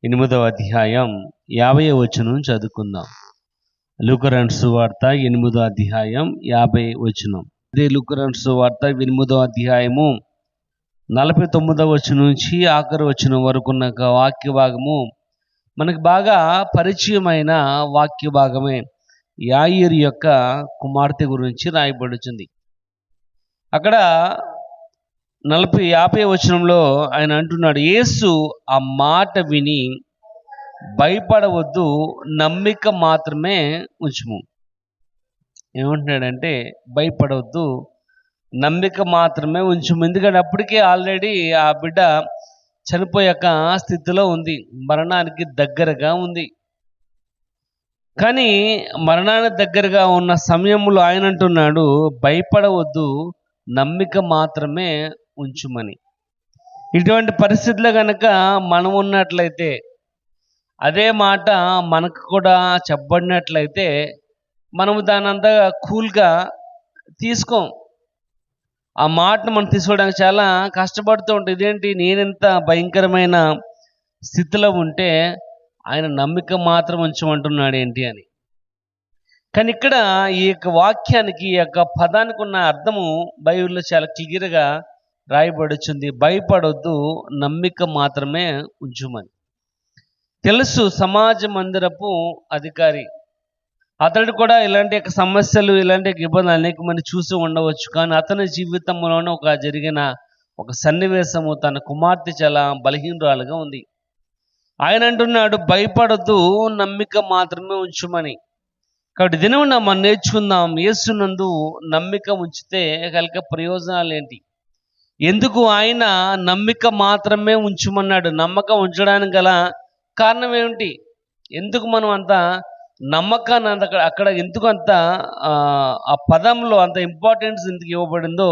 8వ అధ్యాయం 50వ వచనం చదువుకుందాం. లూకా రాసిన సువార్త 8వ అధ్యాయం 50వ వచనం. ఇదే లూకా రాసిన సువార్త 8వ అధ్యాయము 49వ వచనం నుంచి ఆఖరి వచనం వరకు ఉన్న వాక్య భాగము మనకు బాగా పరిచయమైన వాక్య భాగమే. యాయీరు యొక్క కుమార్తె గురించి రాయబడుతుంది. అక్కడ 50వ వచనంలో ఆయన అంటున్నాడు, యేసు ఆ మాట విని భయపడవద్దు, నమ్మిక మాత్రమే ఉంచుము. ఏమంటున్నాడంటే భయపడవద్దు, నమ్మిక మాత్రమే ఉంచుము. ఎందుకంటే అప్పటికే ఆల్రెడీ ఆ బిడ్డ చనిపోయాక స్థితిలో ఉంది, మరణానికి దగ్గరగా ఉంది. కానీ మరణానికి దగ్గరగా ఉన్న సమయంలో ఆయన అంటున్నాడు భయపడవద్దు, నమ్మిక మాత్రమే ఉంచుమని. ఇటువంటి పరిస్థితుల్లో కనుక మనం ఉన్నట్లయితే, అదే మాట మనకు కూడా చెప్పబడినట్లయితే మనము దాని అంతా కూల్గా తీసుకోం. ఆ మాటను మనం తీసుకోవడానికి చాలా కష్టపడుతూ ఉంటాం. ఇదేంటి, నేనెంత భయంకరమైన స్థితిలో ఉంటే ఆయన నమ్మిక మాత్రం ఉంచమంటున్నాడు ఏంటి అని. కానీ ఇక్కడ ఈ యొక్క వాక్యానికి, ఈ యొక్క పదానికి ఉన్న అర్థము బైబిల్లో చాలా క్లియర్గా రాయబడుచుంది. భయపడొద్దు, నమ్మిక మాత్రమే ఉంచుమని. తెలుసు, సమాజ మందిరపు అధికారి, అతడు కూడా ఇలాంటి యొక్క సమస్యలు, ఇలాంటి ఇబ్బందులు అనేక మంది చూసి ఉండవచ్చు. కానీ అతని జీవితంలోనే జరిగిన ఒక సన్నివేశము, తన కుమార్తె చాలా బలహీనురాలుగా ఉంది. ఆయన అంటున్నాడు భయపడొద్దు, నమ్మిక మాత్రమే ఉంచుమని. కాబట్టి దినమున మనం నేర్చుకుందాం, యేసునందు నమ్మిక ఉంచితే కలిగే ప్రయోజనాలు ఏంటి, ఎందుకు ఆయన నమ్మిక మాత్రమే ఉంచుమన్నాడు, నమ్మకం ఉంచడానికి గల కారణం ఏమిటి, ఎందుకు మనం అంత నమ్మకాన్ని అక్కడ ఎందుకు అంత ఆ పదంలో అంత ఇంపార్టెన్స్ ఎందుకు ఇవ్వబడిందో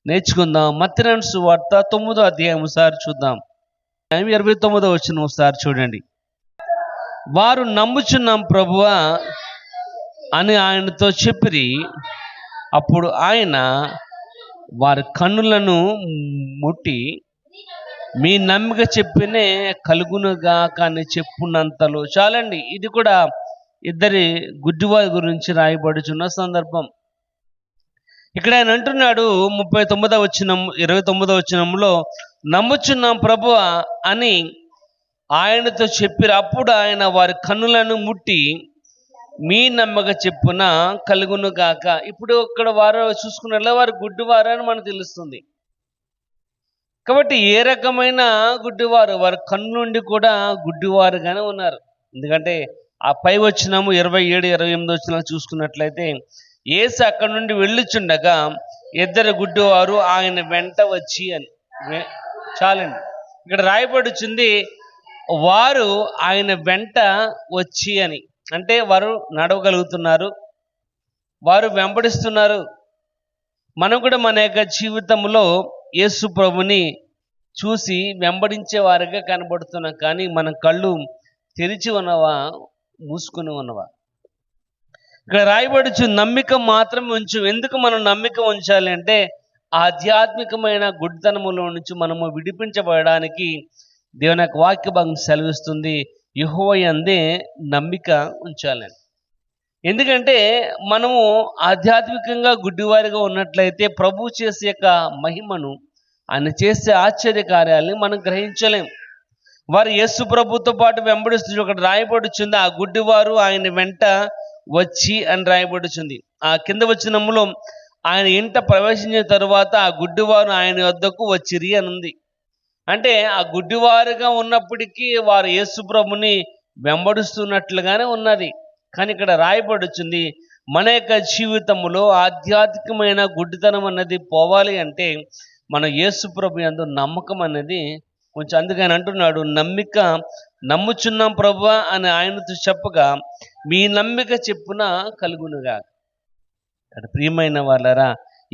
నేర్చుకుందాం. మత్తయి రాసిన సువార్త 9వ అధ్యాయం ఒకసారి చూద్దాం. 29వ వచనం ఒకసారి చూడండి. వారు నమ్ముచున్నాం ప్రభువా అని ఆయనతో చెప్పిరి. అప్పుడు ఆయన వారి కన్నులను ముట్టి, మీ నమ్మిక చెప్పినే కలుగునుగాక అని చెప్పున్నంతలో చాలండి. ఇది కూడా ఇద్దరి గుడ్డివారి గురించి రాయబడుచున్న సందర్భం. ఇక్కడ ఆయన అంటున్నాడు 29వ వచనం 29వ వచనంలో, నమ్ముచున్నాం ప్రభువా అని ఆయనతో చెప్పిరు. అప్పుడు ఆయన వారి కన్నులను ముట్టి, మీ నమ్మక చెప్పున కలుగును గాక. ఇప్పుడు ఇక్కడ వారు చూసుకున్నట్లే వారు గుడ్డివారు అని మనకు తెలుస్తుంది. కాబట్టి ఏ రకమైన గుడ్డివారు, వారి కన్ను నుండి కూడా గుడ్డివారుగానే ఉన్నారు. ఎందుకంటే ఆ పై వచనము 27, 28 వచనాలు చూసుకున్నట్లయితే, యేసు అక్కడి నుండి వెళ్ళుచుండగా ఇద్దరు గుడ్డివారు ఆయన వెంట వచ్చి అని. చాలండి, ఇక్కడ రాయబడుచుంది వారు ఆయన వెంట వచ్చి అని. అంటే వారు నడవగలుగుతున్నారు, వారు వెంబడిస్తున్నారు. మనం కూడా మన యొక్క జీవితంలో యేసు ప్రభుని చూసి వెంబడించే వారిగా కనబడుతున్నాం. కానీ మన కళ్ళు తెరిచి ఉన్నవా, మూసుకుని ఉన్నవా? ఇక్కడ రాయబడుచు నమ్మిక మాత్రమే ఉంచు. ఎందుకు మనం నమ్మిక ఉంచాలి అంటే, ఆధ్యాత్మికమైన గుడ్డితనములో నుంచి మనము విడిపించబడడానికి దేవుని యొక్క వాక్య భాగం సెలవిస్తుంది, యెహోవా యందే నమ్మిక ఉంచాలని. ఎందుకంటే మనము ఆధ్యాత్మికంగా గుడ్డివారిగా ఉన్నట్లయితే ప్రభు చేసే యొక్క మహిమను, ఆయన చేసే ఆశ్చర్య కార్యాలని మనం గ్రహించలేం. వారు యేసు ప్రభుతో పాటు వెంబడిస్తుంది. ఒకటి రాయబడుచుంది, ఆ గుడ్డివారు ఆయన వెంట వచ్చి అని రాయబడుచుంది. ఆ కింద వచనంలో ఆయన ఇంట ప్రవేశించిన తరువాత ఆ గుడ్డివారు ఆయన వద్దకు వచ్చిరి అని ఉంది. అంటే ఆ గుడ్డివారుగా ఉన్నప్పటికీ వారు యేసు ప్రభుని వెంబడిస్తున్నట్లుగానే ఉన్నది. కానీ ఇక్కడ రాయబడుచుంది, మన యొక్క జీవితంలో ఆధ్యాత్మికమైన గుడ్డితనం అన్నది పోవాలి అంటే మన యేసు ప్రభు యందు నమ్మకం అనేది కొంచెం. అందుకని అంటున్నాడు నమ్ముచున్నాం ప్రభువా అని ఆయనతో చెప్పగా, మీ నమ్మిక చెప్పున కలుగునుగా. అక్కడ ప్రియమైన వాళ్ళరా,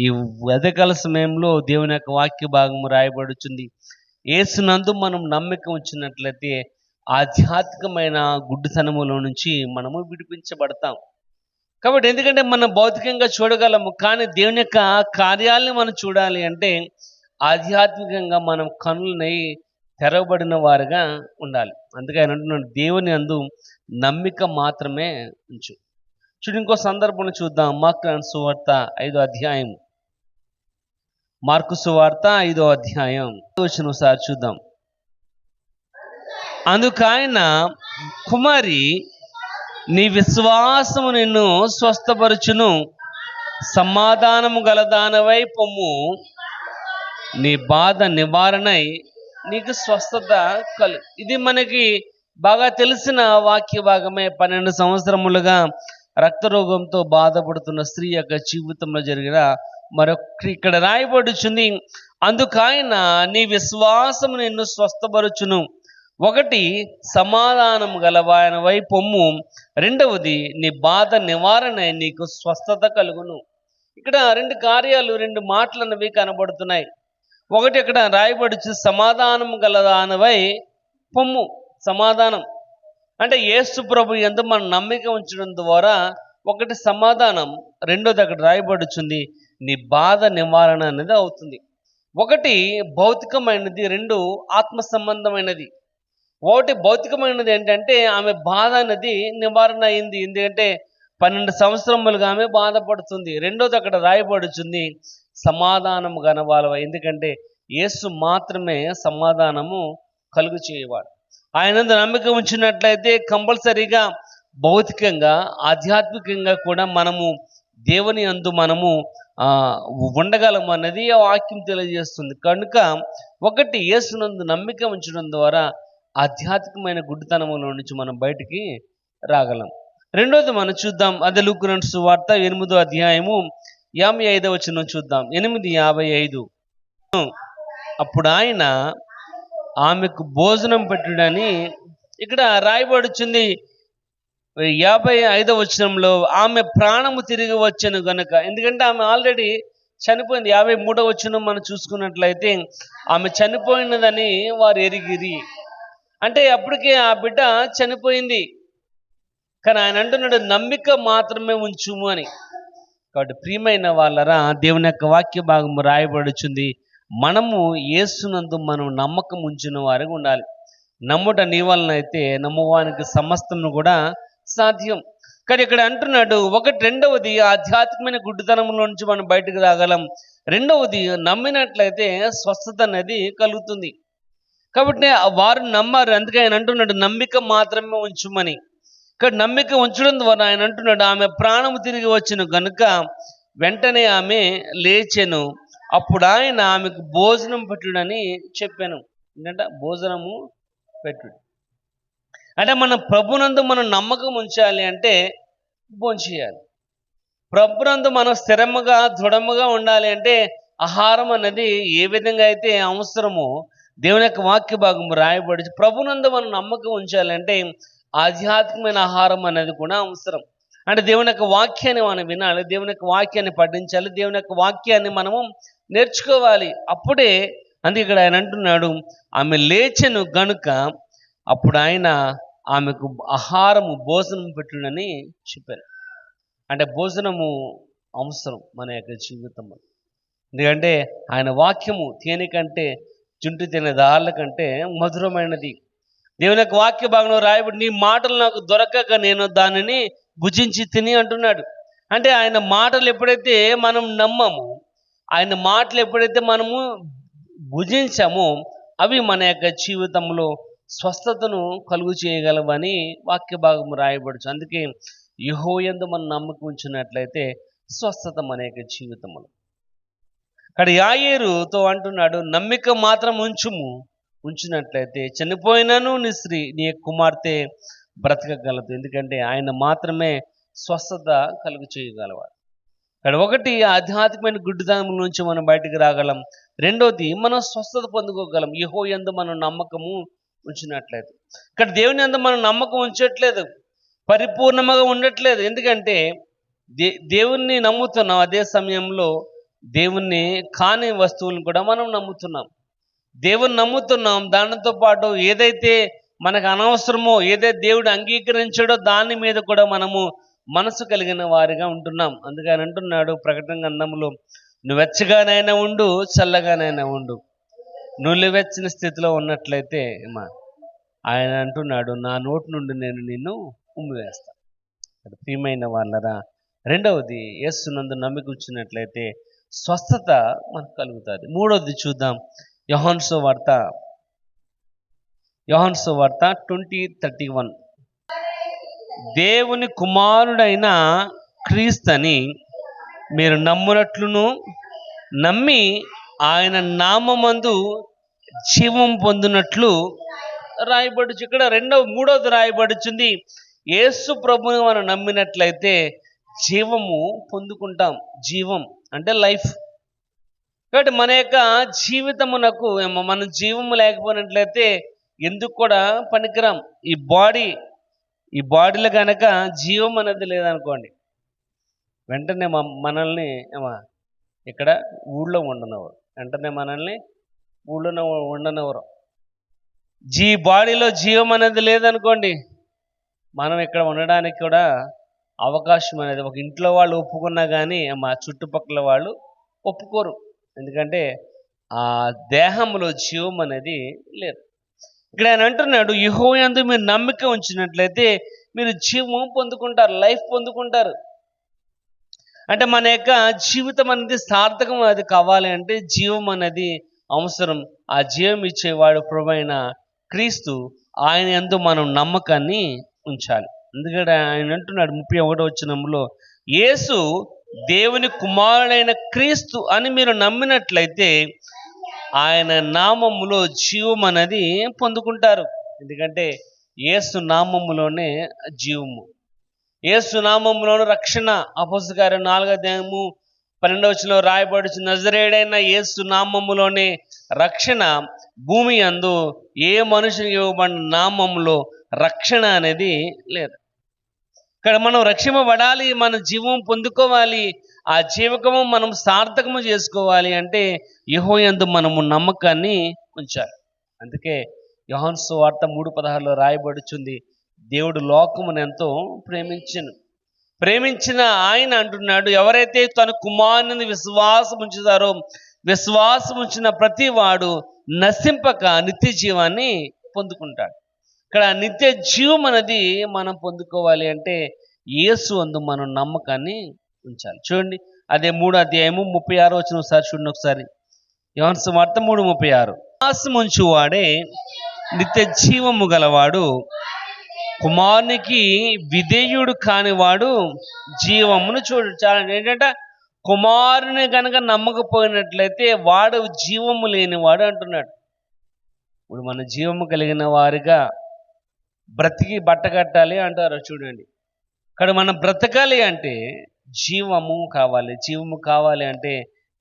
ఈ ఉదయకాల సమయంలో దేవుని యొక్క వాక్య భాగము రాయబడుచుంది, యేసునందు మనం నమ్మిక ఉంచినట్లయితే ఆధ్యాత్మికమైన గుడ్డితనములో నుంచి మనము విడిపించబడతాం. కాబట్టి ఎందుకంటే మనం భౌతికంగా చూడగలము, కానీ దేవుని యొక్క కార్యాలను మనం చూడాలి అంటే ఆధ్యాత్మికంగా మనం కన్నులని తెరవబడిన వారుగా ఉండాలి. అందుకే ఆయన అంటున్నాడు, దేవుని అందు నమ్మిక మాత్రమే ఉంచు. చూడు, ఇంకో సందర్భంలో చూద్దాం. మార్కు సువార్త 5వ అధ్యాయం. మార్కు సువార్త 5వ అధ్యాయం వచ్చిన సార్ చూద్దాం. అందుకైన, కుమారి, నీ విశ్వాసము నిన్ను స్వస్థపరచును, సమాధానము గలదానవై పొమ్ము, నీ బాధ నివారణై నీకు స్వస్థత ఇది మనకి బాగా తెలిసిన వాక్య భాగమే. 12 సంవత్సరములుగా రక్తరోగంతో బాధపడుతున్న స్త్రీ యొక్క జీవితంలో జరిగిన మరొక ఇక్కడ రాయబడుచుంది. అందుకైన నీ విశ్వాసము నిన్ను స్వస్థపరచును. ఒకటి, సమాధానం గలవాయనవై పొమ్ము. రెండవది, నీ బాధ నివారణ నీకు స్వస్థత కలుగును. ఇక్కడ 2 కార్యాలు, 2 మాటలు అన్నవి కనబడుతున్నాయి. ఒకటి ఇక్కడ రాయబడుచు, సమాధానం గలదానవై పొమ్ము. సమాధానం అంటే యేసు ప్రభు యందు మన నమ్మిక ఉంచడం ద్వారా ఒకటి సమాధానం, రెండోది అక్కడ రాయబడుచుంది నీ బాధ నివారణ అనేది అవుతుంది. ఒకటి భౌతికమైనది, 2 ఆత్మ సంబంధమైనది. ఒకటి భౌతికమైనది ఏంటంటే ఆమె బాధ అనేది నివారణ అయింది, ఎందుకంటే 12 సంవత్సరములుగా ఆమె బాధపడుతుంది. రెండోది అక్కడ రాయబడుచుంది సమాధానము గనవాలవ, ఎందుకంటే యేసు మాత్రమే సమాధానము కలుగు చేయవాడు. ఆయన నమ్మిక ఉంచినట్లయితే కంపల్సరీగా భౌతికంగా, ఆధ్యాత్మికంగా కూడా మనము దేవుని యందు మనము ఉండగలము అన్నది ఆ వాక్యం తెలియజేస్తుంది. కనుక ఒకటి, యేసునందు నమ్మిక ఉంచడం ద్వారా ఆధ్యాత్మికమైన గుడ్డితనములో నుంచి మనం బయటికి రాగలం. రెండోది మనం చూద్దాం, అదే లూకా సువార్త 8వ అధ్యాయము 55వ వచనం చూద్దాం. 8:55. అప్పుడు ఆయన ఆమెకు భోజనం పెట్టుడని ఇక్కడ రాయబడుచుంది. 55వ వచనంలో ఆమె ప్రాణము తిరిగి వచ్చెను గనుక, ఎందుకంటే ఆమె ఆల్రెడీ చనిపోయింది. 53వ వచనం మనం చూసుకున్నట్లయితే ఆమె చనిపోయినదని వారు ఎరిగిరి. అంటే అప్పటికే ఆ బిడ్డ చనిపోయింది. కానీ ఆయన అంటున్నాడు, నమ్మిక మాత్రమే ఉంచుము అని. కాబట్టి ప్రియమైన వాళ్ళరా, దేవుని యొక్క వాక్య భాగం రాయబడుచుంది, మనము యేసునందు మనం నమ్మకం ఉంచిన వారిగా ఉండాలి. నమ్ముట నీ వలన అయితే నమ్మువానికి సమస్తము కూడా సాధ్యం. కానీ ఇక్కడ అంటున్నాడు, రెండవది ఆధ్యాత్మికమైన గుడ్డితనంలో నుంచి మనం బయటకు రాగలం. రెండవది, నమ్మినట్లయితే స్వస్థత అనేది కలుగుతుంది. కాబట్టి వారు నమ్మారు, అందుకే ఆయన అంటున్నాడు నమ్మిక మాత్రమే ఉంచుమని. ఇక్కడ నమ్మిక ఉంచడం ద్వారా ఆయన అంటున్నాడు, ఆమె ప్రాణము తిరిగి వచ్చెను గనుక వెంటనే ఆమె లేచెను. అప్పుడు ఆయన ఆమెకు భోజనం పెట్టుడని చెప్పాను. ఏంటంటే భోజనము పెట్టుడు అంటే మన ప్రభునందు మనం నమ్మకం ఉంచాలి అంటే భోంచేయాలి. ప్రభునందు మనం స్థిరముగా దృఢముగా ఉండాలి అంటే ఆహారం అనేది ఏ విధంగా అయితే అవసరమో దేవుని యొక్క వాక్య భాగం రాయబడి, ప్రభునందు మనం నమ్మకం ఉంచాలంటే ఆధ్యాత్మికమైన ఆహారం అనేది కూడా అవసరం. అంటే దేవుని యొక్క వాక్యాన్ని మనం వినాలి, దేవుని యొక్క వాక్యాన్ని పఠించాలి, దేవుని యొక్క వాక్యాన్ని మనము నేర్చుకోవాలి. అప్పుడే అందుకే ఇక్కడ ఆయన అంటున్నాడు, ఆమె లేచెను గనుక అప్పుడు ఆయన ఆమెకు ఆహారము భోజనం పెట్టుడని చెప్పారు. అంటే భోజనము అవసరం మన యొక్క జీవితంలో. ఎందుకంటే ఆయన వాక్యము తేనె కంటే, చుంటి తినే దాళ్ళ కంటే మధురమైనది. దేవుని యొక్క వాక్య భాగంలో రాయబడి, నీ మాటలు నాకు దొరకక నేను దానిని భుజించి తిని అంటున్నాడు. అంటే ఆయన మాటలు ఎప్పుడైతే మనం నమ్మము, ఆయన మాటలు ఎప్పుడైతే మనము భుజించామో అవి మన యొక్క జీవితంలో స్వస్థతను కలుగు చేయగలవని వాక్య భాగం రాయబడుచు. అందుకే యెహోవాయందు మనం నమ్మకం ఉంచినట్లయితే స్వస్థత మన యొక్క జీవితంలో. అక్కడ యాయేరుతో అంటున్నాడు, నమ్మిక మాత్రం ఉంచినట్లయితే చనిపోయినాను నీ కుమార్తె బ్రతకగలదు. ఎందుకంటే ఆయన మాత్రమే స్వస్థత కలుగు చేయగలవాడు. ఇక్కడ ఒకటి, ఆధ్యాత్మికమైన గుడ్డితనం నుంచి మనం బయటికి రాగలం. రెండోది, మనం స్వస్థత పొందుకోగలం యెహోవాయందు మనం నమ్మకము ఉంచినట్లయితే. ఇక్కడ దేవుని యందు మనం నమ్మకం ఉంచట్లేదు, పరిపూర్ణంగా ఉండట్లేదు. ఎందుకంటే దేవుణ్ణి నమ్ముతున్నాం, అదే సమయంలో దేవుణ్ణి కాని వస్తువులను కూడా మనం నమ్ముతున్నాం. దేవుని నమ్ముతున్నాం, దానితో పాటు ఏదైతే మనకు అనవసరమో, ఏదైతే దేవుడు అంగీకరించాడో దాని మీద కూడా మనము మనసు కలిగిన వారిగా ఉంటున్నాం. అందుకని అంటున్నాడు ప్రకటన గ్రంథంలో, నువ్వు వెచ్చగానైనా ఉండు, చల్లగానైనా ఉండు, నులివెచ్చని స్థితిలో ఉన్నట్లయితే ఆయన అంటున్నాడు, నా నోటి నుండి నేను నిన్ను ఉమ్మివేస్తాను. ప్రియమైన వాళ్ళరా, రెండవది యేసునందు నమ్మిక ఉంచినట్లయితే స్వస్థత మనకు కలుగుతుంది. మూడవది చూద్దాం, యోహాను సువార్త 20:31. దేవుని కుమారుడైన క్రీస్తుని మీరు నమ్మునట్లును నమ్మి ఆయన నామమందు జీవం పొందినట్లు రాయబడుచు. ఇక్కడ మూడవది రాయబడుచుంది, యేసు ప్రభుని మనం నమ్మినట్లయితే జీవము పొందుకుంటాం. జీవం అంటే లైఫ్. కాబట్టి మన యొక్క జీవితమునకు మన జీవము లేకపోయినట్లయితే ఎందుకు కూడా పనికిరాం. ఈ బాడీలో కనుక జీవం అనేది లేదనుకోండి, వెంటనే మనల్ని ఇక్కడ ఊళ్ళో ఉండనవరు, ఉండనవరు. బాడీలో జీవం అనేది లేదనుకోండి, మనం ఇక్కడ ఉండడానికి కూడా అవకాశం అనేది, ఒక ఇంట్లో వాళ్ళు ఒప్పుకున్నా కానీ మా చుట్టుపక్కల వాళ్ళు ఒప్పుకోరు. ఎందుకంటే ఆ దేహంలో జీవం అనేది లేదు. ఇక్కడ ఆయన అంటున్నాడు, యెహోవాయందు మీరు నమ్మిక ఉంచినట్లయితే మీరు జీవం పొందుకుంటారు, లైఫ్ పొందుకుంటారు. అంటే మన యొక్క జీవితం అనేది సార్థకం అది కావాలి అంటే జీవం అనేది అవసరం. ఆ జీవం ఇచ్చేవాడు ప్రభువైన క్రీస్తు. ఆయన యందు మనం నమ్మకాన్ని ఉంచాలి. ఎందుకంటే ఆయన అంటున్నాడు 31వ వచనంలో, యేసు దేవుని కుమారుడైన క్రీస్తు అని మీరు నమ్మినట్లయితే ఆయన నామములో జీవం అనేది పొందుకుంటారు. ఎందుకంటే యేసు నామములోనే జీవము, యేసు నామములోని రక్షణ. అపోస్తలుల కార్యం 4:12 రాయబడుచు, నజరేయుడైన యేసు నామములోనే రక్షణ. భూమి యందు ఏ మనుషునికి ఇవ్వబడిన నామములో రక్షణ అనేది లేదు. ఇక్కడ మనం రక్షింపబడాలి, మన జీవం పొందుకోవాలి, ఆ జీవకము మనం సార్థకము చేసుకోవాలి అంటే యెహోవాయందు మనము నమ్మకాన్ని ఉంచాలి. అందుకే యోహాను సువార్త 3:16 రాయబడుచుంది, దేవుడు లోకమును ఎంతో ప్రేమించిన ఆయన అంటున్నాడు, ఎవరైతే తన కుమారుని విశ్వాసం ఉంచుతారో విశ్వాసం ఉంచిన ప్రతి వాడు నశింపక నిత్య జీవాన్ని పొందుకుంటాడు. ఇక్కడ నిత్య జీవం అనేది మనం పొందుకోవాలి అంటే యేసు అందు మనం నమ్మకాన్ని ఉంచాలి. చూడండి, అదే 3వ అధ్యాయము 36వ వచనం ఒకసారి చూడండి. ఒకసారి యోహాను సువార్త 3:36, విశ్వాసం ఉంచువాడే నిత్య జీవము గలవాడు, కుమారునికి విధేయుడు కానివాడు జీవమును చూడు. చాలా ఏంటంటే కుమారుని కనుక నమ్మకపోయినట్లయితే వాడు జీవము లేనివాడు అంటున్నాడు. ఇప్పుడు మన జీవము కలిగిన వారిగా బ్రతికి బట్టకట్టాలి అంటారు. చూడండి, ఇక్కడ మనం బ్రతకాలి అంటే జీవము కావాలి. జీవము కావాలి అంటే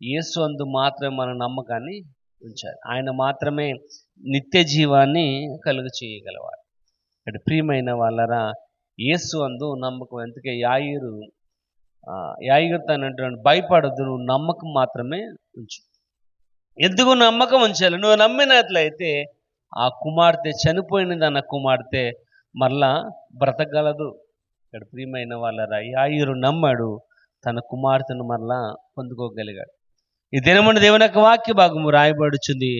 యేసు అందు మాత్రమే మన నమ్మకాన్ని ఉంచాలి. ఆయన మాత్రమే నిత్య జీవాన్ని కలుగు చేయగలవాడు. ఇక్కడ ప్రియమైన వాళ్ళరా, యేసు అందు నమ్మకం. ఎందుకే యాయిరు తనంటున్నాడు, భయపడద్దు, నువ్వు నమ్మకం మాత్రమే ఉంచు. ఎందుకు నమ్మకం ఉంచాలి? నువ్వు నమ్మినట్లయితే ఆ కుమార్తె, చనిపోయినది అన్న కుమార్తె మరలా బ్రతకగలదు. ఇక్కడ ప్రియమైన వాళ్ళరా, యాయిరు నమ్మాడు, తన కుమార్తెను మరలా పొందుకోగలిగాడు. ఈ దినమున దేవుని యొక్క వాక్య భాగము రాయబడుచుంది,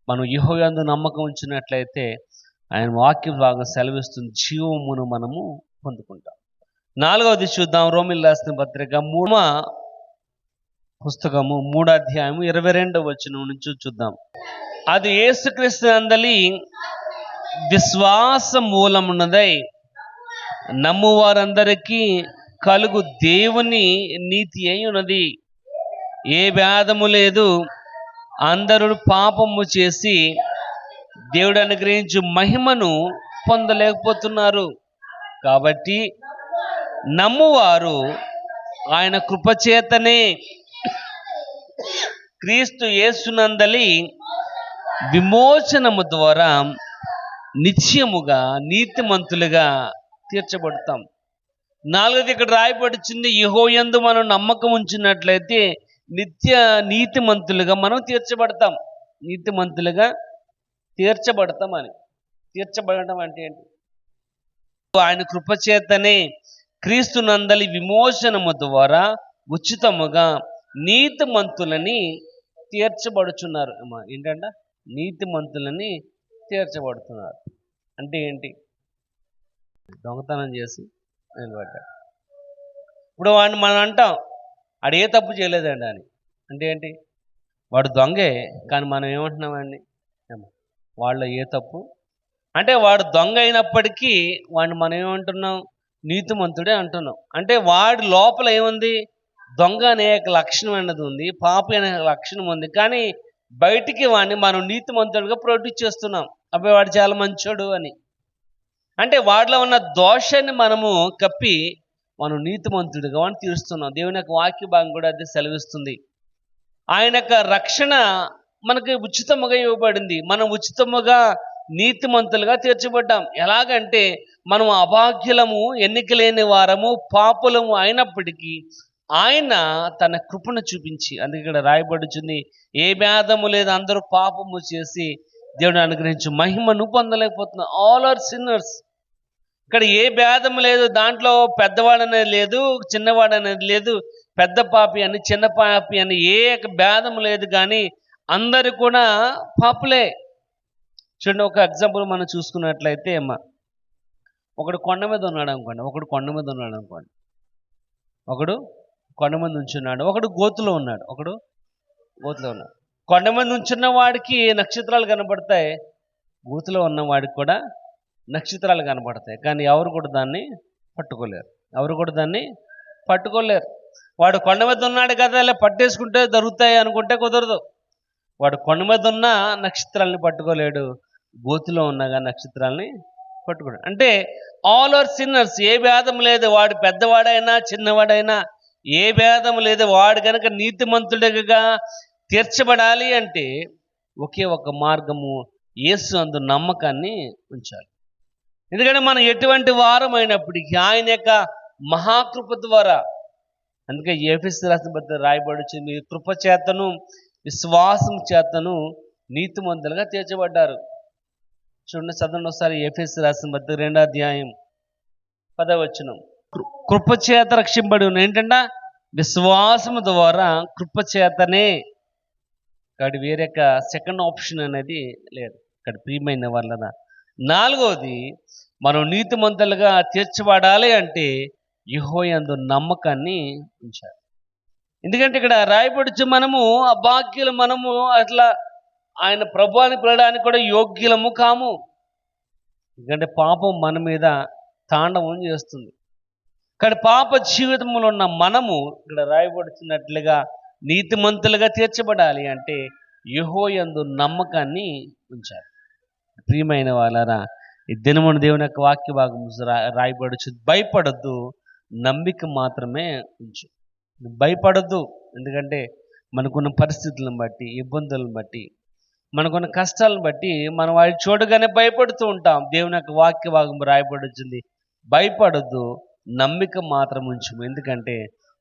మనం యెహోవాయందు నమ్మకం ఉంచినట్లయితే ఆయన వాక్య భాగం సెలవిస్తుంది, జీవమును మనము పొందుకుంటాం. 4వది చూద్దాం, రోమీయులకు రాసిన పత్రిక 3వ పుస్తకము 3వ అధ్యాయము 22వ వచనం నుంచి చూద్దాం. అది యేసుక్రీస్తు నందలి విశ్వాస మూలమున్నదై నమ్మువారందరికీ కలుగు దేవుని నీతి అయి ఉన్నది. ఏ భేదము లేదు, అందరూ పాపము చేసి దేవుడు అనుగ్రహించు మహిమను పొందలేకపోతున్నారు. కాబట్టి నమ్మువారు ఆయన కృపచేతనే క్రీస్తు యేసునందలి విమోచనము ద్వారా నిత్యముగా నీతిమంతులుగా తీర్చబడతాం. 4వది ఇక్కడ రాయబడుచుంది, యెహోవాయందు మనం నమ్మకం ఉంచినట్లయితే నీతిమంతులుగా మనం తీర్చబడతాం. నీతిమంతులుగా తీర్చబడతాం అని. తీర్చబడటం అంటే ఏంటి? ఆయన కృపచేతనే క్రీస్తు నందలి విమోచనము ద్వారా ఉచితముగా నీతిమంతులని తీర్చబడుచున్నారు. ఏంటంట? నీతిమంతులని తీర్చబడుతున్నారు. అంటే ఏంటి? దొంగతనం చేసి నిలబడ్డాడు. ఇప్పుడు వాడిని మనం అంటాం వాడు ఏ తప్పు చేయలేదండి అని. అంటే ఏంటి? వాడు దొంగే, కానీ మనం ఏమంటున్నాం వాడిని? వాళ్ళ ఏ తప్పు అంటే వాడు దొంగ అయినప్పటికీ వాడిని మనం ఏమంటున్నాం? నీతిమంతుడే అంటున్నాం. అంటే వాడి లోపల ఏముంది? దొంగ అనే లక్షణం అనేది ఉంది, పాపి అనే లక్షణం ఉంది. కానీ బయటికి వాడిని మనం నీతిమంతుడిగా ప్రొడ్యూస్ చేస్తున్నాం. అబ్బాయి వాడు చాలా మంచోడు అని. అంటే వాడిలో ఉన్న దోషాన్ని మనము కప్పి మనం నీతిమంతుడిగా వాడిని తీరుస్తున్నాం. దేవుని యొక్క వాక్య భాగం కూడా అది సెలవిస్తుంది. ఆయన యొక్క రక్షణ మనకి ఉచితముగా ఇవ్వబడింది. మనం ఉచితముగా నీతిమంతులుగా తీర్చబడ్డాం. ఎలాగంటే మనం అభాగ్యులము, ఎన్నిక లేని వారము, పాపులము అయినప్పటికీ ఆయన తన కృపను చూపించి, అందుకే ఇక్కడ రాయబడుచుంది, ఏ భేదము లేదు, అందరూ పాపము చేసి దేవుడు అనుగ్రహించి మహిమను పొందలేకపోతున్నారు. All are sinners. ఇక్కడ ఏ భేదము లేదు, దాంట్లో పెద్దవాడు అనేది లేదు, చిన్నవాడు అనేది లేదు, పెద్ద పాపి అని చిన్న పాపి అని ఏ భేదము లేదు. కానీ అందరు కూడా పాపులే. చూడండి, ఒక ఎగ్జాంపుల్ మనం చూసుకున్నట్లయితే ఒకడు కొండ మీద ఉన్నాడు అనుకోండి, ఒకడు కొండ మీద ఉన్నాడు అనుకోండి, ఒకడు కొండ మీద ఉంచున్నాడు, ఒకడు గోతులో ఉన్నాడు, ఒకడు గోతులో ఉన్నాడు. కొండ మీద ఉంచున్న వాడికి నక్షత్రాలు కనబడతాయి, గోతులో ఉన్న వాడికి కూడా నక్షత్రాలు కనబడతాయి. కానీ ఎవరు కూడా దాన్ని పట్టుకోలేరు. వాడు కొండ మీద ఉన్నాడు కదా, ఇలా పట్టేసుకుంటే దొరుకుతాయి అనుకుంటే కుదరదు. వాడు కొండ మీద ఉన్న నక్షత్రాలని పట్టుకోలేడు, గోతిలో ఉన్నగా నక్షత్రాలని పట్టుకోలేడు. అంటే ఆల్ ఆర్ సిన్నర్స్. ఏ భేదం లేదు, వాడు పెద్దవాడైనా చిన్నవాడైనా ఏ భేదం లేదు. వాడు కనుక నీతిమంతుడిగా తీర్చబడాలి అంటే ఒకే ఒక మార్గము, యేసు అందు నమ్మకాన్ని ఉంచాలి. ఎందుకంటే మనం ఎటువంటి వారం అయినప్పటికీ ఆయన యొక్క మహాకృప ద్వారా, అందుకే ఎఫెసీయులకు రాసిన పత్రిక రాయబడుచుంది, మీ కృప చేతను విశ్వాసం చేతను నీతిమంతులుగా తీర్చబడ్డారు. చూడండి, చదవండి ఒకసారి. ఎఫెసీయులకు రాసిన పత్రిక 2వ అధ్యాయం 10వ వచనం. కృప చేత రక్షింపబడి ఉన్న ఏంటంటే విశ్వాసము ద్వారా కృప చేతనే. కాబట్టి వేరే సెకండ్ ఆప్షన్ అనేది లేదు. ఇక్కడ ప్రియమైన వాళ్ళ 4వది, మనం నీతిమంతులుగా తీర్చబడాలి అంటే యెహోవాయందు నమ్మకాన్ని ఉంచాలి. ఎందుకంటే ఇక్కడ రాయబడుచు మనము అభాగ్యులు, మనము అట్లా ఆయన ప్రభువుని పిలవడానికి కూడా యోగ్యులము కాము. ఎందుకంటే పాపం మన మీద తాండవం చేస్తుంది. కానీ పాప జీవితంలో ఉన్న మనము ఇక్కడ రాయబడుతున్నట్లుగా నీతిమంతులుగా తీర్చబడాలి అంటే యెహోవాయందు నమ్మకాన్ని ఉంచాలి. ప్రియమైన వాళ్ళారా, ఈ దినమున దేవుని యొక్క వాక్య భాగం రాయబడుచు, భయపడద్దు, నమ్మిక మాత్రమే ఉంచు. భయపడద్దు. ఎందుకంటే మనకున్న పరిస్థితులను బట్టి, ఇబ్బందులను బట్టి, మనకున్న కష్టాలను బట్టి మనం వాటి చూడగానే భయపడుతూ ఉంటాం. దేవుని యొక్క వాక్య భాగం రాయబడుతుంది, భయపడద్దు, నమ్మిక మాత్రం ఉంచు. ఎందుకంటే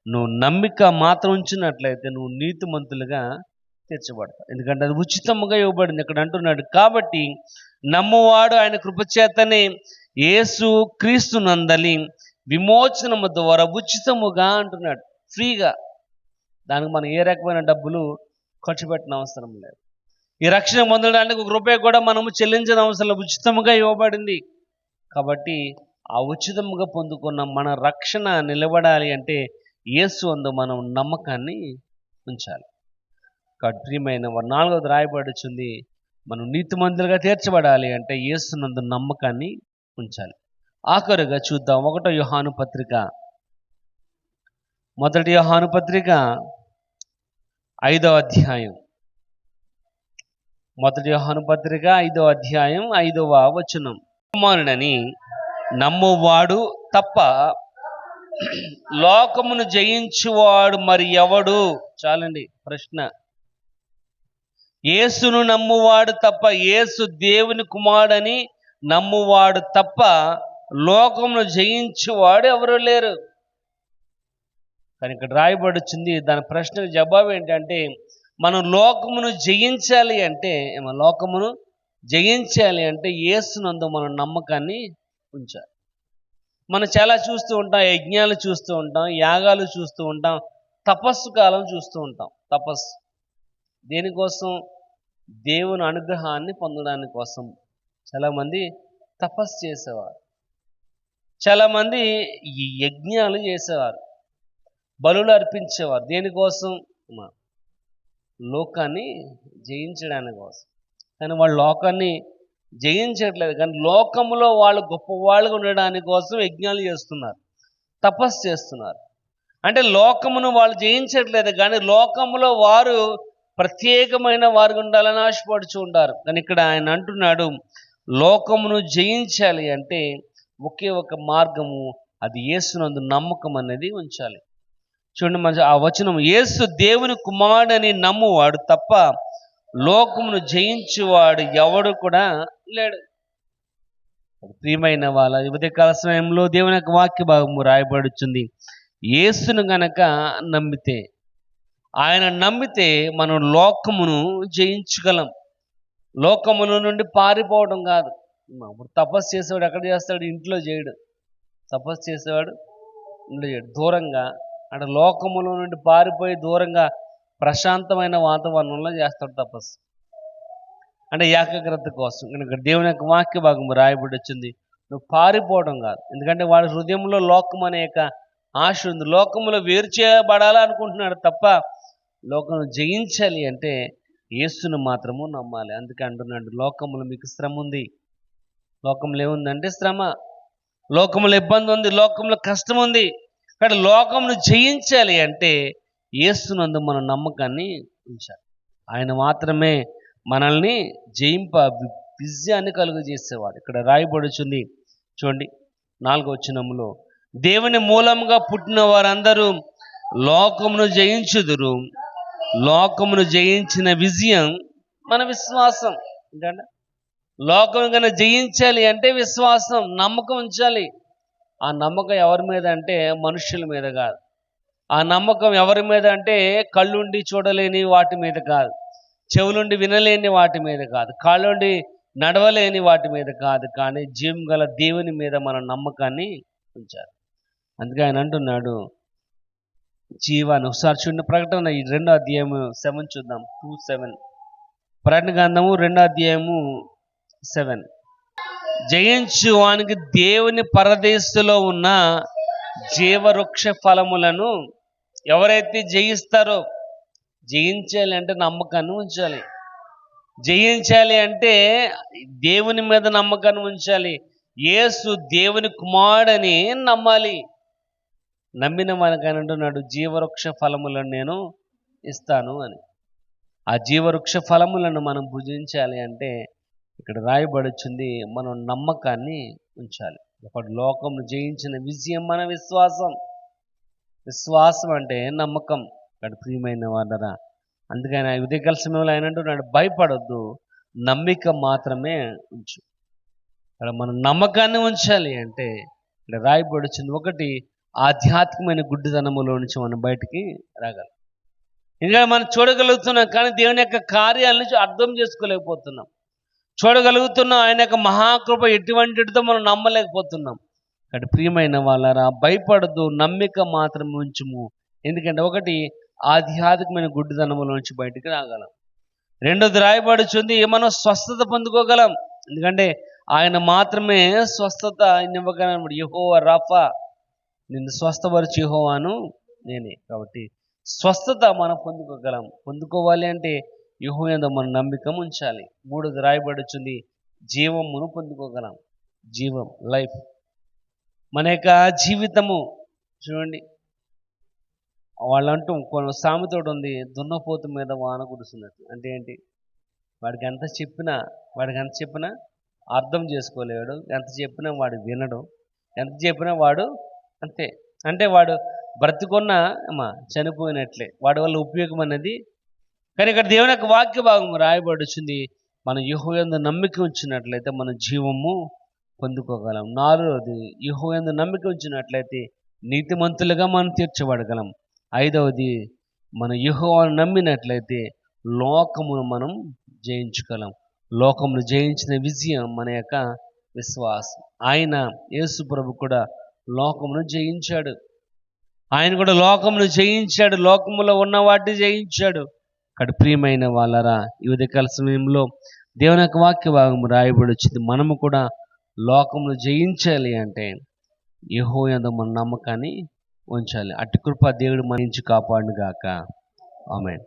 నువ్వు నమ్మిక మాత్రం ఉంచినట్లయితే నువ్వు నీతిమంతులుగా తీర్చబడతావు. ఎందుకంటే అది ఉచితముగా ఇవ్వబడింది. ఇక్కడ అంటున్నాడు, కాబట్టి నమ్మువాడు ఆయన కృపచేతనే యేసు క్రీస్తు నందలి విమోచనము ద్వారా ఉచితముగా అంటున్నాడు, ఫ్రీగా. దానికి మనం ఏ రకమైన డబ్బులు ఖర్చు పెట్టిన అవసరం లేదు. ఈ రక్షణ పొందడానికి ₹1 కూడా మనము చెల్లించిన అవసరం, ఉచితముగా ఇవ్వబడింది. కాబట్టి ఆ ఉచితముగా పొందుకున్న మన రక్షణ నిలబడాలి అంటే యేసు అందు మనం నమ్మకాన్ని ఉంచాలి. కాబట్టి ప్రియమైన వారు, 4వది రాయబడుచుంది, మనం నీతిమంతులుగా తీర్చబడాలి అంటే యేసునందు నమ్మకాన్ని ఉంచాలి. ఆఖరుగా చూద్దాం 1 యోహాను పత్రిక, 1 యోహాను పత్రిక 5వ అధ్యాయం, 1 యోహాను పత్రిక 5వ అధ్యాయం 5వ వచనం. కుమారుడని నమ్మువాడు తప్ప లోకమును జయించువాడు మరి ఎవడు? చాలండి ప్రశ్న. యేసును నమ్మువాడు తప్ప, యేసు దేవుని కుమారుడని నమ్మువాడు తప్ప లోకమును జయించువాడు ఎవరు లేరు. కానీ ఇక్కడ రాయబడుచుంది, దాని ప్రశ్నకు జవాబు ఏంటంటే, మనం లోకమును జయించాలి అంటే యేసునందు మనం నమ్మకాన్ని ఉంచాలి. మనం చాలా చూస్తూ ఉంటాం, యజ్ఞాలు చూస్తూ ఉంటాం, యాగాలు చూస్తూ ఉంటాం, తపస్సు కాలం చూస్తూ ఉంటాం. తపస్సు దేనికోసం? దేవుని అనుగ్రహాన్ని పొందడానికి కోసం చాలామంది తపస్సు చేసేవారు, చాలామంది ఈ యజ్ఞాలు చేసేవారు, బలులు అర్పించేవారు. దేనికోసం? లోకాన్ని జయించడానికి కోసం. కానీ వాళ్ళు లోకాన్ని జయించట్లేదు, కానీ లోకంలో వాళ్ళు గొప్పవాళ్ళుగా ఉండడానికి కోసం యజ్ఞాలు చేస్తున్నారు, తపస్సు చేస్తున్నారు. అంటే లోకమును వాళ్ళు జయించట్లేదు, కానీ లోకంలో వారు ప్రత్యేకమైన వారు ఉండాలని ఆశపడుచు ఉంటారు. కానీ ఇక్కడ ఆయన అంటున్నాడు, లోకమును జయించాలి అంటే ఒకే ఒక మార్గము, అది యేసునందు నమ్మకం అనేది ఉంచాలి. చూడండి, మన ఆ వచనం, యేసు దేవుని కుమారుడని నమ్మువాడు తప్ప లోకమును జయించువాడు ఎవడు కూడా లేడు. ప్రియమైన వాళ్ళ ఉదయకాల సమయంలో దేవుని యొక్క వాక్య భాగము రాయబడుతుంది. యేసును గనక నమ్మితే, ఆయన నమ్మితే మనం లోకమును జయించగలం. లోకముల నుండి పారిపోవడం కాదు. ఇప్పుడు తపస్సు చేసేవాడు ఎక్కడ చేస్తాడు? ఇంట్లో చేయడు. తపస్సు చేసేవాడు ఇంట్లో చేయడు, దూరంగా, అంటే లోకముల నుండి పారిపోయి దూరంగా ప్రశాంతమైన వాతావరణంలో చేస్తాడు తపస్సు, అంటే ఏకాగ్రత కోసం. కనుక దేవుని యొక్క వాక్య భాగం రాయబడి వచ్చింది, నువ్వు పారిపోవడం కాదు. ఎందుకంటే వాడి హృదయంలో లోకం అనే యొక్క ఆశ ఉంది, లోకంలో వేరు చేయబడాలనుకుంటున్నాడు తప్ప లోకం జయించాలి అంటే యేసును మాత్రము నమ్మాలి. అందుకే అంటున్నాడు, లోకములో మీకు శ్రమ ఉంది. లోకంలో ఏముందంటే శ్రమ, లోకంలో ఇబ్బంది ఉంది, లోకంలో కష్టం ఉంది. కానీ లోకమును జయించాలి అంటే యేసునందు మన నమ్మకాన్ని ఉంచాలి. ఆయన మాత్రమే మనల్ని విజయాన్ని కలుగజేసేవాడు. ఇక్కడ రాయబడుచుంది చూడండి, 4వ వచనములో, దేవుని మూలంగా పుట్టిన వారందరూ లోకమును జయించుదురు, లోకమును జయించిన విజయం మన విశ్వాసం. ఏంటంటే లోకం కన్నా జయించాలి అంటే విశ్వాసం, నమ్మకం ఉంచాలి. ఆ నమ్మకం ఎవరి మీద అంటే మనుషుల మీద కాదు. ఆ నమ్మకం ఎవరి మీద అంటే కళ్ళుండి చూడలేని వాటి మీద కాదు, చెవులుండి వినలేని వాటి మీద కాదు, కాళ్ళుండి నడవలేని వాటి మీద కాదు, కానీ జీవం గల దేవుని మీద మన నమ్మకాన్ని ఉంచాలి. అందుకే ఆయన అంటున్నాడు జీవాన్ని. ఒకసారి చూడండి, ప్రకటన 2వ అధ్యాయము 7 చూద్దాం. 2:7 ప్రకటన గ్రంథము 2వ అధ్యాయము 7. జయించు వానికి దేవుని పరదేశంలో ఉన్న జీవవృక్ష ఫలములను ఎవరైతే జయిస్తారో, జయించాలి అంటే నమ్మకాన్ని ఉంచాలి, జయించాలి అంటే దేవుని మీద నమ్మకాన్ని ఉంచాలి. యేసు దేవుని కుమారుడని నమ్మాలి. నమ్మిన మనకు ఆయన అంటున్నాడు, జీవవృక్ష ఫలములను నేను ఇస్తాను అని. ఆ జీవవృక్ష ఫలములను మనం భుజించాలి అంటే ఇక్కడ రాయబడుచుంది, మనం నమ్మకాన్ని ఉంచాలి. ఒకటి లోకం జయించిన విజయం మన విశ్వాసం. విశ్వాసం అంటే నమ్మకం. ఇక్కడ ప్రియమైన వాడరా, అందుకని ఉదయకాల సమయంలో ఆయన అంటున్నాడు, భయపడొద్దు, నమ్మిక మాత్రమే ఉంచు. ఇక్కడ మనం నమ్మకాన్ని ఉంచాలి అంటే ఇక్కడ రాయబడుచుంది, ఒకటి ఆధ్యాత్మికమైన గుడ్డితనములో నుంచి మనం బయటికి రాగలం. ఇంకా మనం చూడగలుగుతున్నాం, కానీ దేవుని యొక్క కార్యాలను అర్థం చేసుకోలేకపోతున్నాం. చూడగలుగుతున్నాం, ఆయన యొక్క మహాకృప ఎటువంటితో మనం నమ్మలేకపోతున్నాం. ఇక్కడ ప్రియమైన వాళ్ళరా, భయపడద్దు, నమ్మిక మాత్రం ఉంచుము. ఎందుకంటే ఒకటి ఆధ్యాత్మికమైన గుడ్డితనముల నుంచి బయటికి రాగలం. రెండోది రాయబడుచుంది, మనం స్వస్థత పొందుకోగలం. ఎందుకంటే ఆయన మాత్రమే స్వస్థత ఇవ్వగలం. యెహోవా రాఫా, నిన్ను స్వస్థపరిచి యెహోవాను నేనే. కాబట్టి స్వస్థత మనం పొందుకోగలం. పొందుకోవాలి అంటే యెహోవా యందు మన నమ్మకం ఉంచాలి. మూడోది రాయబడుచుంది, జీవమును పొందుకోగలం. జీవం, లైఫ్, మన యొక్క జీవితము. చూడండి, వాళ్ళంటూ కొన్ని సామెతోడు ఉంది, దున్నపోతు మీద వాన కురుస్తున్నట్టు. అంటే ఏంటి? వాడికి ఎంత చెప్పినా అర్థం చేసుకోలేడు, ఎంత చెప్పినా వాడు వినడు, ఎంత చెప్పినా వాడు అంతే. అంటే వాడు బ్రతికున్న చనిపోయినట్లే, వాడి వల్ల ఉపయోగం అనేది. కానీ ఇక్కడ దేవుని యొక్క వాక్య భాగం రాయబడుచుంది, మనం యెహోవా యందు నమ్మిక ఉంచినట్లయితే మనం జీవము పొందుకోగలం. 4వది, యెహోవా యందు నమ్మిక ఉంచినట్లయితే నీతిమంతులుగా మనం తీర్చబడగలం. 5వది, మనం యెహోవాను నమ్మినట్లయితే లోకమును మనం జయించగలం. లోకమును జయించిన విజయం మన యొక్క విశ్వాసం. ఆయన యేసు ప్రభు కూడా లోకమును జయించాడు. ఆయన కూడా లోకమును జయించాడు, లోకములో ఉన్న వాటిని జయించాడు. కాబట్టి ప్రియమైన వాళ్ళరా, ఈ ఉదయకాల సమయంలో దేవుని యొక్క వాక్య భాగం రాయబడి వచ్చింది. మనము కూడా లోకమును జయించాలి అంటే యెహోవా యందు మన నమ్మకాన్ని ఉంచాలి. అట్టి కృప దేవుడు మన నుంచి కాపాడును గాక. ఆమేన్.